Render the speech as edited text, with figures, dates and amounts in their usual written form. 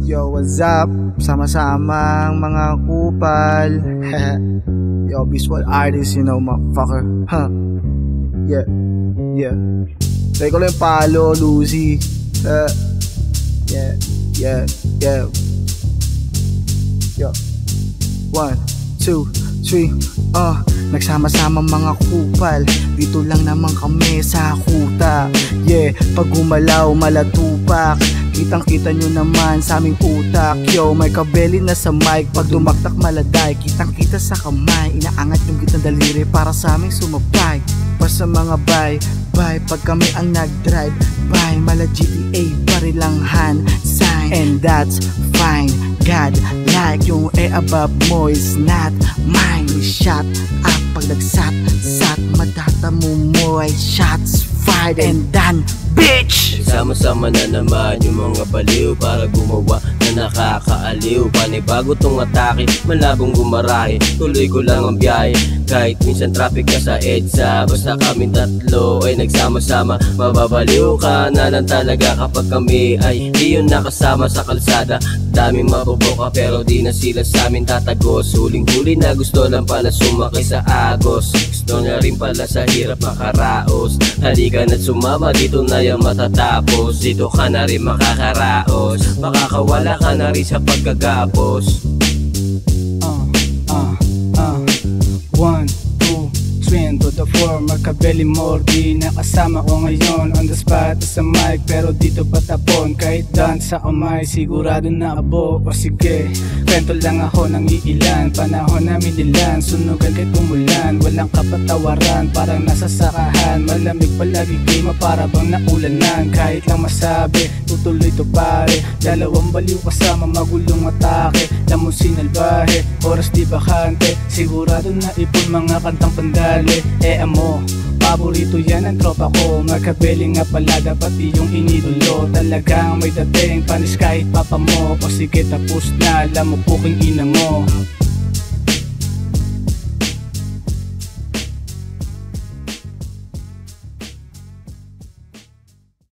Yo, what's up? Sama-samang mga kupal. Yo, visual artist, you know, motherfucker. Huh? Yeah, yeah. Try ko lang yung palo, Lucy. Yeah, yeah, yeah. Yo. 1, 2, 3, nagsama-sama mga kupal. Dito lang naman kami sa kuta. Yeah, pag gumalaw malatupak, kitang-kita nyo naman sa aming utak. Yo, may kabeli na sa mic. Pag dumaktak maladay, kitang-kita sa kamay. Inaangat yung gitang daliri para sa aming sumabay. Basta mga bye, pag kami ang nag-drive, bye, mala GTA parilanghan sign. And that's fine, God, like yung above mo is not mine. Shut up, pag nagsat-sat, matatamo mo ay shots fired and done, bitch! Sama-sama na naman yung mga baliw para gumawa na nakakaaliw. Panibago tong atake, malabong gumarahe, tuloy ko lang ang biyahe. Kahit minsan traffic ka sa EDSA, basta kaming tatlo ay nagsama-sama. Mababaliw ka na lang talaga kapag kami ay di yun nakasama sa kalsada. Daming maboboka pero di na sila sa amin tatagos. Huling-huli na gusto lang pala sumakay sa agos. Gusto na rin pala sa hirap makaraos. Halika na't sumama, dito na yung matatapos. Dito ka na rin makakaraos. Makakawala ka na rin sa pagkagapos. 1, 2, 3 to the 4, Makabeli Mordi. Nakasama ko ngayon on the spot sa mic, pero dito patapon. Kahit dance sa kamay, sigurado na abo. O sige, kwento lang ako ng iilan. Panahon namin ilan, sunugan kahit umulan. Walang kapatawaran, parang nasa sakahan. Malamig palagi klima, para bang naulanan. Kahit lang masabi, tutuloy to pare. Dalawang baliw kasama, magulong atake. Lamon sinalbahe, oras di bakante. Sigurado na ipon mga kantang pandali. Amo, paborito yan ang tropa ko. Makabeli nga pala, dapat iyong inidolo. Talagang may dating, panis kahit papa mo. O sige, tapos na, alam mo puking ina mo.